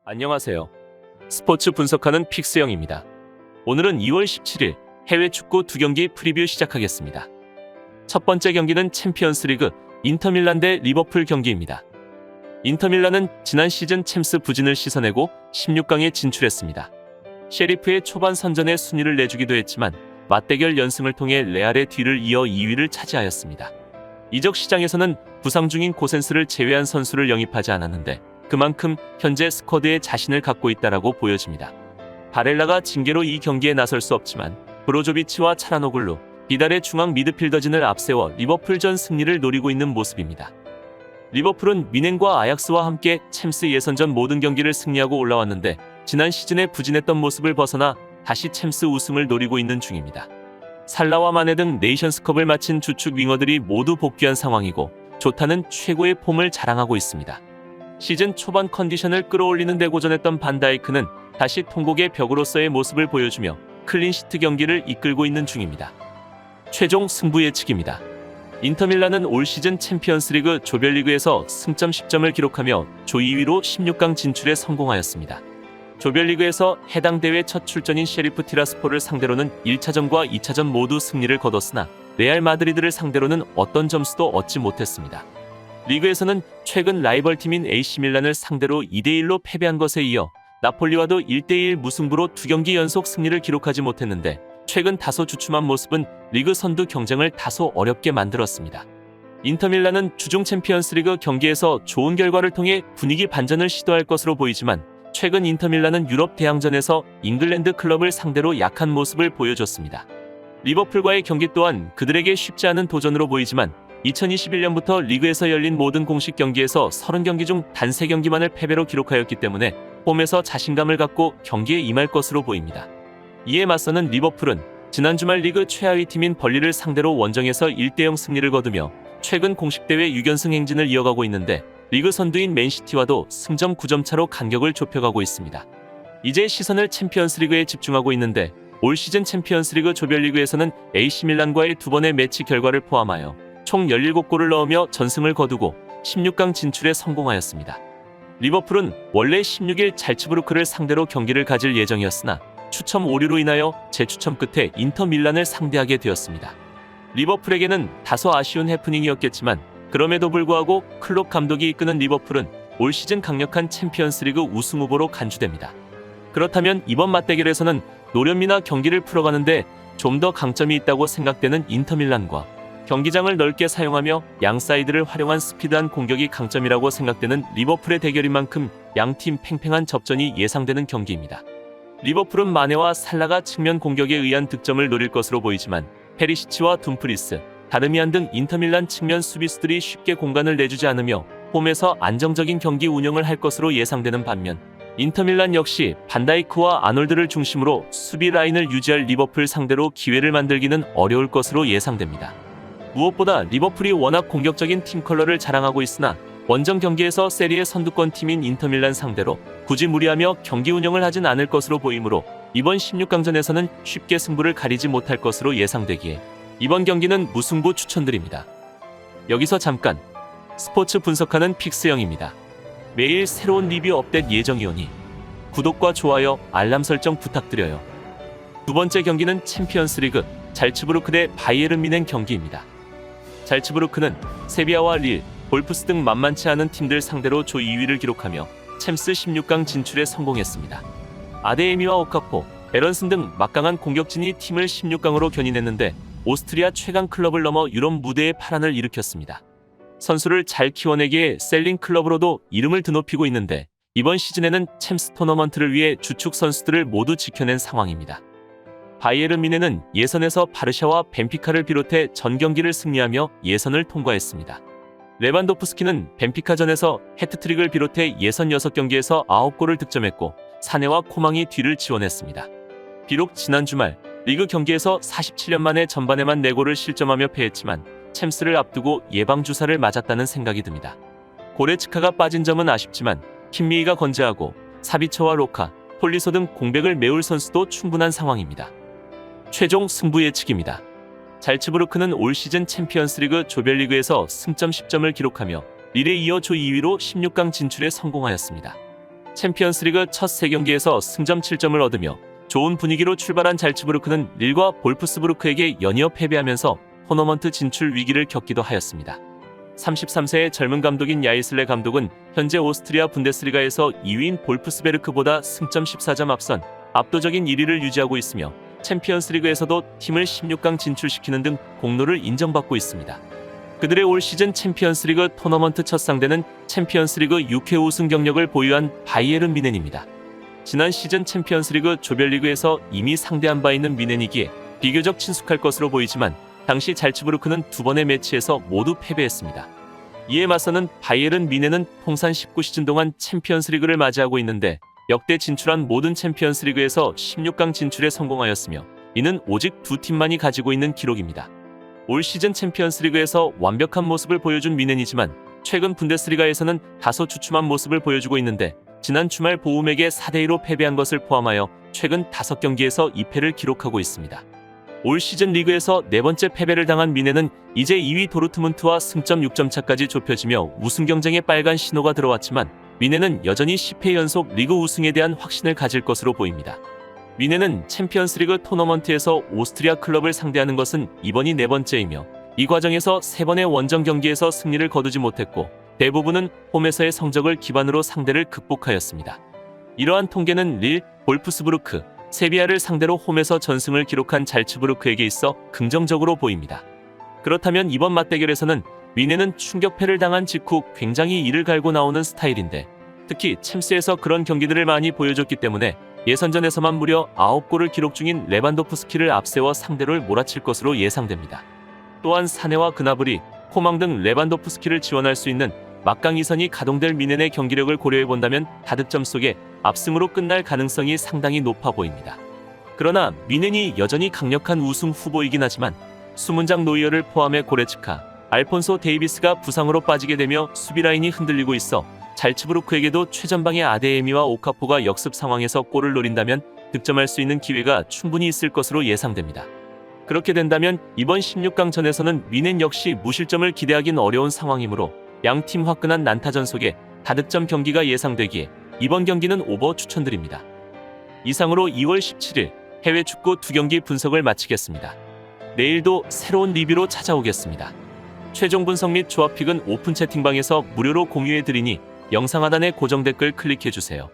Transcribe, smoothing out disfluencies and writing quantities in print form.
안녕하세요. 스포츠 분석하는 픽스영입니다. 오늘은 2월 17일 해외 축구 2경기 프리뷰 시작하겠습니다. 첫 번째 경기는 챔피언스리그 인터밀란 대 리버풀 경기입니다. 인터밀란은 지난 시즌 챔스 부진을 씻어내고 16강에 진출했습니다. 셰리프의 초반 선전에 순위를 내주기도 했지만 맞대결 연승을 통해 레알의 뒤를 이어 2위를 차지하였습니다. 이적 시장에서는 부상 중인 고센스를 제외한 선수를 영입하지 않았는데 그만큼 현재 스쿼드에 자신을 갖고 있다라고 보여집니다. 바렐라가 징계로 이 경기에 나설 수 없지만 브로조비치와 차라노글루, 비달의 중앙 미드필더진을 앞세워 리버풀전 승리를 노리고 있는 모습입니다. 리버풀은 미넨과 아약스와 함께 챔스 예선전 모든 경기를 승리하고 올라왔는데 지난 시즌에 부진했던 모습을 벗어나 다시 챔스 우승을 노리고 있는 중입니다. 살라와 마네 등 네이션스컵을 마친 주축 윙어들이 모두 복귀한 상황이고 조타는 최고의 폼을 자랑하고 있습니다. 시즌 초반 컨디션을 끌어올리는 데 고전했던 반다이크는 다시 통곡의 벽으로서의 모습을 보여주며 클린시트 경기를 이끌고 있는 중입니다. 최종 승부 예측입니다. 인터밀란은 올 시즌 챔피언스리그 조별리그에서 승점 10점을 기록하며 조 2위로 16강 진출에 성공하였습니다. 조별리그에서 해당 대회 첫 출전인 셰리프 티라스포를 상대로는 1차전과 2차전 모두 승리를 거뒀으나 레알 마드리드를 상대로는 어떤 점수도 얻지 못했습니다. 리그에서는 최근 라이벌팀인 AC밀란을 상대로 2대1로 패배한 것에 이어 나폴리와도 1대1 무승부로 2경기 연속 승리를 기록하지 못했는데 최근 다소 주춤한 모습은 리그 선두 경쟁을 다소 어렵게 만들었습니다. 인터밀란은 주중 챔피언스리그 경기에서 좋은 결과를 통해 분위기 반전을 시도할 것으로 보이지만 최근 인터밀란은 유럽 대항전에서 잉글랜드 클럽을 상대로 약한 모습을 보여줬습니다. 리버풀과의 경기 또한 그들에게 쉽지 않은 도전으로 보이지만 2021년부터 리그에서 열린 모든 공식 경기에서 30경기 중 단 3경기만을 패배로 기록하였기 때문에 홈에서 자신감을 갖고 경기에 임할 것으로 보입니다. 이에 맞서는 리버풀은 지난 주말 리그 최하위 팀인 벌리를 상대로 원정에서 1대0 승리를 거두며 최근 공식 대회 6연승 행진을 이어가고 있는데 리그 선두인 맨시티와도 승점 9점 차로 간격을 좁혀가고 있습니다. 이제 시선을 챔피언스리그에 집중하고 있는데 올 시즌 챔피언스리그 조별리그에서는 AC밀란과의 2번의 매치 결과를 포함하여 총 17골을 넣으며 전승을 거두고 16강 진출에 성공하였습니다. 리버풀은 원래 16일 잘츠부르크를 상대로 경기를 가질 예정이었으나 추첨 오류로 인하여 재추첨 끝에 인터밀란을 상대하게 되었습니다. 리버풀에게는 다소 아쉬운 해프닝이었겠지만 그럼에도 불구하고 클롭 감독이 이끄는 리버풀은 올 시즌 강력한 챔피언스리그 우승 후보로 간주됩니다. 그렇다면 이번 맞대결에서는 노련미나 경기를 풀어가는데 좀 더 강점이 있다고 생각되는 인터밀란과 경기장을 넓게 사용하며 양 사이드를 활용한 스피드한 공격이 강점이라고 생각되는 리버풀의 대결인 만큼 양팀 팽팽한 접전이 예상되는 경기입니다. 리버풀은 마네와 살라가 측면 공격에 의한 득점을 노릴 것으로 보이지만 페리시치와 둠프리스, 다르미안 등 인터밀란 측면 수비수들이 쉽게 공간을 내주지 않으며 홈에서 안정적인 경기 운영을 할 것으로 예상되는 반면 인터밀란 역시 반다이크와 아놀드를 중심으로 수비 라인을 유지할 리버풀 상대로 기회를 만들기는 어려울 것으로 예상됩니다. 무엇보다 리버풀이 워낙 공격적인 팀 컬러를 자랑하고 있으나 원정 경기에서 세리에 선두권 팀인 인터밀란 상대로 굳이 무리하며 경기 운영을 하진 않을 것으로 보이므로 이번 16강전에서는 쉽게 승부를 가리지 못할 것으로 예상되기에 이번 경기는 무승부 추천드립니다. 여기서 잠깐 스포츠 분석하는 픽스영입니다. 매일 새로운 리뷰 업데이트 예정이오니 구독과 좋아요, 알람 설정 부탁드려요. 두 번째 경기는 챔피언스리그 잘츠부르크 대 바이에른 뮌헨 경기입니다. 잘츠부르크는 세비야와 릴, 볼프스 등 만만치 않은 팀들 상대로 조 2위를 기록하며 챔스 16강 진출에 성공했습니다. 아데에미와 오카포, 에런슨 등 막강한 공격진이 팀을 16강으로 견인했는데 오스트리아 최강 클럽을 넘어 유럽 무대에 파란을 일으켰습니다. 선수를 잘 키워내기에 셀링 클럽으로도 이름을 드높이고 있는데 이번 시즌에는 챔스 토너먼트를 위해 주축 선수들을 모두 지켜낸 상황입니다. 바이에른 뮌헨은 예선에서 바르샤와 벤피카를 비롯해 전 경기를 승리하며 예선을 통과했습니다. 레반도프스키는 벤피카전에서 해트트릭을 비롯해 예선 6경기에서 9골을 득점했고 사네와 코망이 뒤를 지원했습니다. 비록 지난 주말 리그 경기에서 47년 만에 전반에만 4골을 실점하며 패했지만 챔스를 앞두고 예방주사를 맞았다는 생각이 듭니다. 고레츠카가 빠진 점은 아쉽지만 킴미이가 건재하고 사비처와 로카, 폴리소 등 공백을 메울 선수도 충분한 상황입니다. 최종 승부 예측입니다. 잘츠부르크는 올 시즌 챔피언스리그 조별리그에서 승점 10점을 기록하며 릴에 이어 조 2위로 16강 진출에 성공하였습니다. 챔피언스리그 첫 3경기에서 승점 7점을 얻으며 좋은 분위기로 출발한 잘츠부르크는 릴과 볼프스부르크에게 연이어 패배하면서 토너먼트 진출 위기를 겪기도 하였습니다. 33세의 젊은 감독인 야이슬레 감독은 현재 오스트리아 분데스리가에서 2위인 볼프스베르크보다 승점 14점 앞선 압도적인 1위를 유지하고 있으며 챔피언스리그에서도 팀을 16강 진출시키는 등 공로를 인정받고 있습니다. 그들의 올 시즌 챔피언스리그 토너먼트 첫 상대는 챔피언스리그 6회 우승 경력을 보유한 바이에른 뮌헨입니다. 지난 시즌 챔피언스리그 조별리그에서 이미 상대한 바 있는 뮌헨이기에 비교적 친숙할 것으로 보이지만 당시 잘츠부르크는 2번의 매치에서 모두 패배했습니다. 이에 맞서는 바이에른 뮌헨은 통산 19시즌 동안 챔피언스리그를 맞이하고 있는데 역대 진출한 모든 챔피언스리그에서 16강 진출에 성공하였으며 이는 오직 2팀만이 가지고 있는 기록입니다. 올 시즌 챔피언스리그에서 완벽한 모습을 보여준 뮌헨이지만 최근 분데스리가에서는 다소 주춤한 모습을 보여주고 있는데 지난 주말 보움에게 4대2로 패배한 것을 포함하여 최근 5경기에서 2패를 기록하고 있습니다. 올 시즌 리그에서 4번째 패배를 당한 뮌헨은 이제 2위 도르트문트와 승점 6점 차까지 좁혀지며 우승 경쟁에 빨간 신호가 들어왔지만 뮌헨은 여전히 10회 연속 리그 우승에 대한 확신을 가질 것으로 보입니다. 뮌헨은 챔피언스리그 토너먼트에서 오스트리아 클럽을 상대하는 것은 이번이 4번째이며 이 과정에서 3번의 원정 경기에서 승리를 거두지 못했고 대부분은 홈에서의 성적을 기반으로 상대를 극복하였습니다. 이러한 통계는 릴, 볼프스부르크, 세비야를 상대로 홈에서 전승을 기록한 잘츠부르크에게 있어 긍정적으로 보입니다. 그렇다면 이번 맞대결에서는 뮌헨은 충격패를 당한 직후 굉장히 이를 갈고 나오는 스타일인데 특히 챔스에서 그런 경기들을 많이 보여줬기 때문에 예선전에서만 무려 9골을 기록 중인 레반도프스키를 앞세워 상대를 몰아칠 것으로 예상됩니다. 또한 사네와 그나브리, 코망 등 레반도프스키를 지원할 수 있는 막강 2선이 가동될 뮌헨의 경기력을 고려해본다면 다득점 속에 압승으로 끝날 가능성이 상당히 높아 보입니다. 그러나 뮌헨이 여전히 강력한 우승 후보이긴 하지만 수문장 노이어를 포함해 고레츠카, 알폰소 데이비스가 부상으로 빠지게 되며 수비 라인이 흔들리고 있어 잘츠부르크에게도 최전방의 아데에미와 오카포가 역습 상황에서 골을 노린다면 득점할 수 있는 기회가 충분히 있을 것으로 예상됩니다. 그렇게 된다면 이번 16강전에서는 뮌헨 역시 무실점을 기대하긴 어려운 상황이므로 양팀 화끈한 난타전 속에 다득점 경기가 예상되기에 이번 경기는 오버 추천드립니다. 이상으로 2월 17일 해외 축구 2경기 분석을 마치겠습니다. 내일도 새로운 리뷰로 찾아오겠습니다. 최종 분석 및 조합픽은 오픈 채팅방에서 무료로 공유해드리니 영상 하단의 고정 댓글 클릭해주세요.